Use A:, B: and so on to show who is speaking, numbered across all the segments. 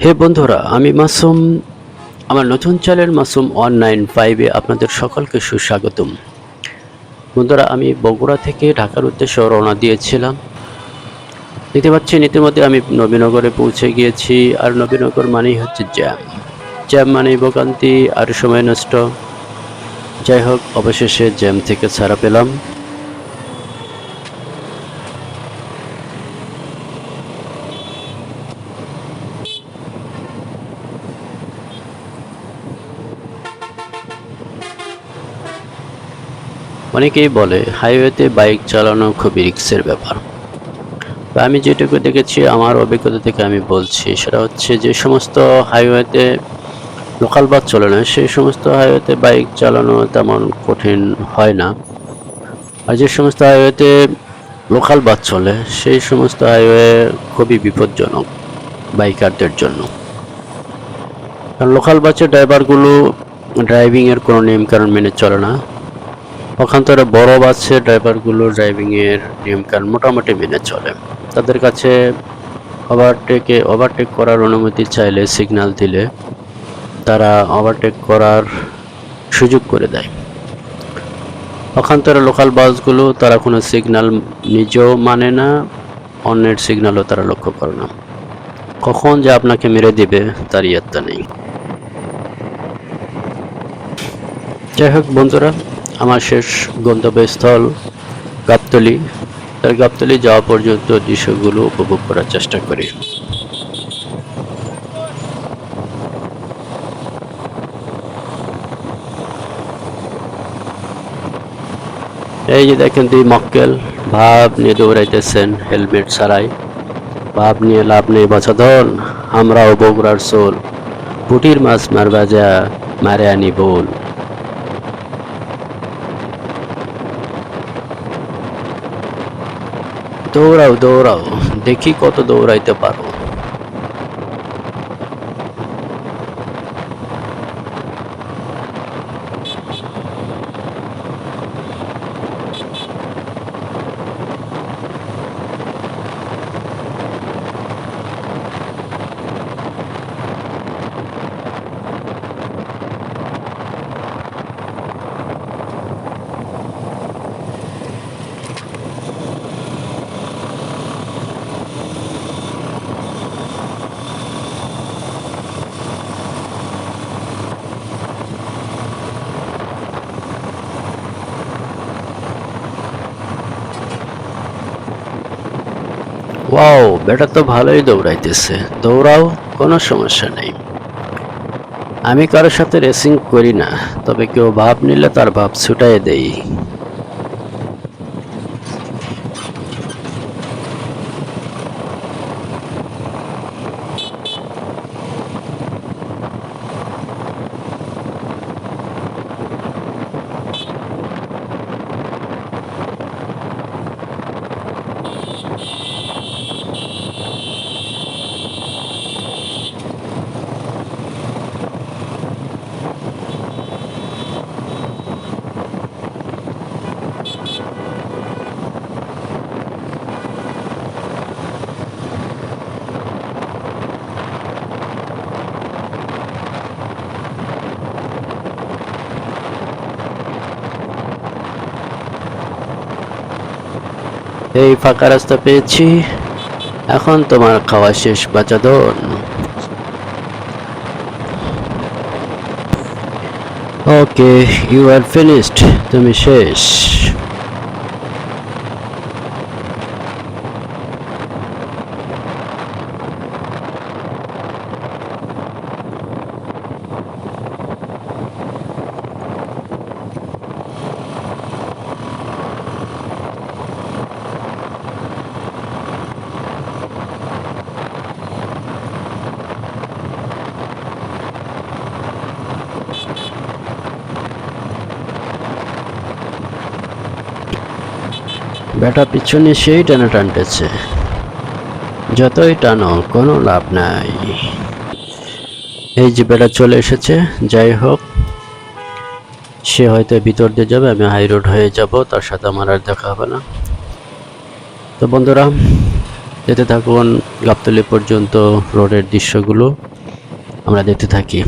A: হে বন্ধুরা, আমি মাসুম। আমার নতুন চ্যানেল মাসুম 195-এ আপনাদের সকলকে সুস্বাগতম। বন্ধুরা, আমি বগুড়া থেকে ঢাকার উদ্দেশ্যে রওনা দিয়েছিলাম। দেখতে পাচ্ছেন ইতিমধ্যে আমি নবীনগরে পৌঁছে গিয়েছি। আর নবীনগর মানেই হচ্ছে জ্যাম। জ্যাম মানে ভোগান্তি আর সময় নষ্ট। যাই হোক, অবশেষে জ্যাম থেকে ছাড়া পেলাম। অনেকেই বলে হাইওয়েতে বাইক চালানো খুবই রিস্কের ব্যাপার। আমি যেটুকু দেখেছি, আমার অভিজ্ঞতা থেকে আমি বলছি, সেটা হচ্ছে যে সমস্ত হাইওয়েতে লোকাল বাস চলে না, সেই সমস্ত হাইওয়েতে বাইক চালানো তেমন কঠিন হয় না। আর যে সমস্ত হাইওয়েতে লোকাল বাস চলে, সেই সমস্ত হাইওয়ে খুবই বিপজ্জনক বাইকারদের জন্য। কারণ লোকাল বাসের ড্রাইভারগুলো ড্রাইভিংয়ের কোনো নিয়মকানুন মেনে চলে না। পক্ষান্তরে বড় বাসের ড্রাইভারগুলো ড্রাইভিংয়ের নিয়মকানুন মোটামুটি মেনে চলে। তাদের কাছে ওভারটেক করার অনুমতি চাইলে, সিগন্যাল দিলে তারা ওভারটেক করার সুযোগ করে দেয়। পক্ষান্তরে লোকাল বাসগুলো তারা কোনো সিগন্যাল নিজেও মানে না, অন্যের সিগন্যালও তারা লক্ষ্য করে না। কখন যে আপনাকে মেরে দিবে তার ইয়ত্তা নেই। যাই হোক বন্ধুরা, আমার শেষ গন্তব্যস্থল গাবতলী। তার গাবতলী যাওয়া পর্যন্ত দৃশ্যগুলো উপভোগ করার চেষ্টা করি। এই যে দেখেন, দুই মক্কেল ভাব নিয়ে দৌড়াইতেছেন হেলমেট ছাড়াই। ভাব নিয়ে লাভ নেই বাছাধন, আমরাও বগুড়ার সোল, পুটির মাছ মারবা যা, মারে আনি বোল। দৌড়াও দৌড়াও, দেখি কত দৌড়াইতে পারো। ওয়াও, বেটা তো ভালোই দৌড়াইতেছে। দৌড়াও, কোনো সমস্যা নেই। আমি কারোর সাথে রেসিং করি না, তবে কেউ ভাব নিলে তার ভাব ছুটাই দেই। এই ফাঁকা রাস্তা পেয়েছি, এখন তোমার খাওয়া শেষ বাচাদন। ওকে, ইউ আর ফিনিশড, তুমি শেষ। বেটা পিছনে সেই টানা টানতেছে, যতই টানো কোনো লাভ নাই। এই যে বেটা চলে এসেছে। যাই হোক, সে হয়তো ভিতর দিয়ে যাবে, আমি হাই রোড হয়ে যাব, তার সাথে আমার আর দেখা হবে না। তো বন্ধুরা, যেতে থাকুন গাবতলী পর্যন্ত রোডের দৃশ্যগুলো আমরা দেখতে থাকি।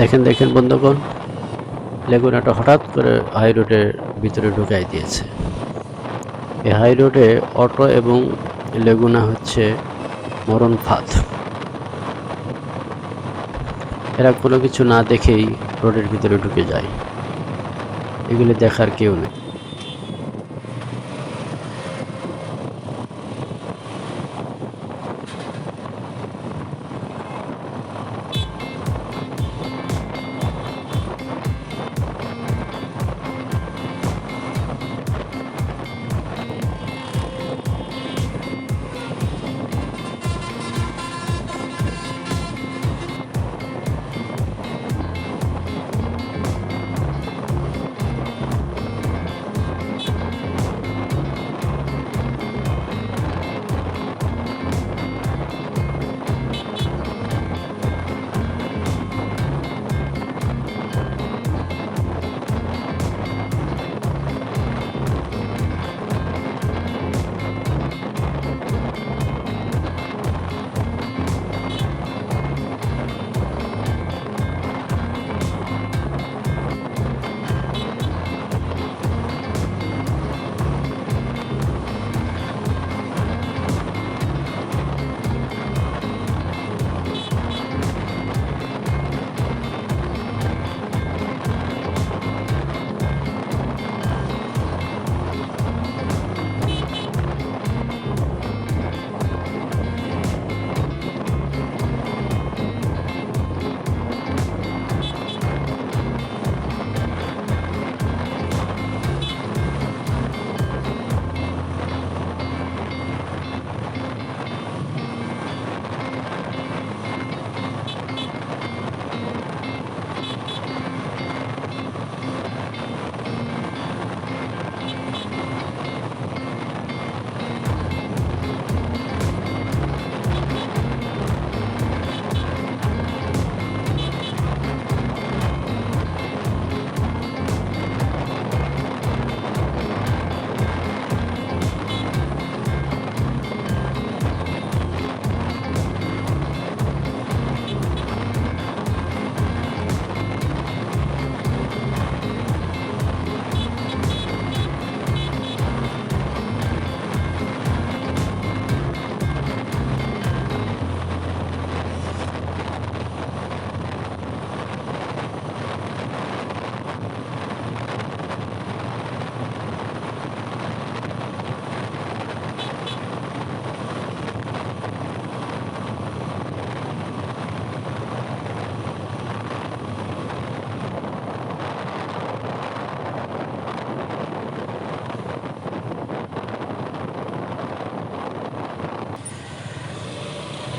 A: দেখেন দেখেন বন্ধুগণ, লেগুনাটা হঠাৎ করে হাই রোডের ভিতরে ঢুকাই দিয়েছে। এই হাই রোডে অটো এবং লেগুনা হচ্ছে মরণ ফাঁদ। এরা কোনো কিছু না দেখেই রোডের ভিতরে ঢুকে যায়, এগুলি দেখার কেউ নেই।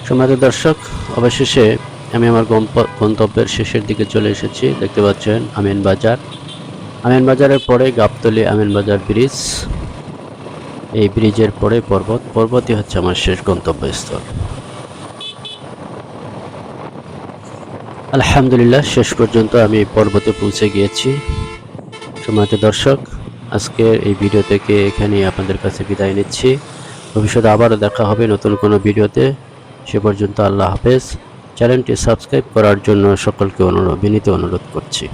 A: সম্মানিত দর্শক, অবশেষে আমি আমার গন্তব্যের শেষের দিকে চলে এসেছি। দেখতে পাচ্ছেন আমিনবাজার। আমিনবাজারের পরে গাবতলী আমিনবাজার ব্রিজ। এই ব্রিজের পরে পর্বতই হচ্ছে আমার শেষ গন্তব্যস্থল। আলহামদুলিল্লাহ, শেষ পর্যন্ত আমি পর্বতে পৌঁছে গিয়েছি। সম্মানিত দর্শক, আজকের এই ভিডিও থেকে এখানেই আপনাদের কাছে বিদায় নিচ্ছি। ভবিষ্যতে আবারও দেখা হবে নতুন কোনো ভিডিওতে। সে পর্যন্ত আল্লাহ হাফেজ। চ্যানেলটি সাবস্ক্রাইব করার জন্য সকলকে বিনীত অনুরোধ করছি।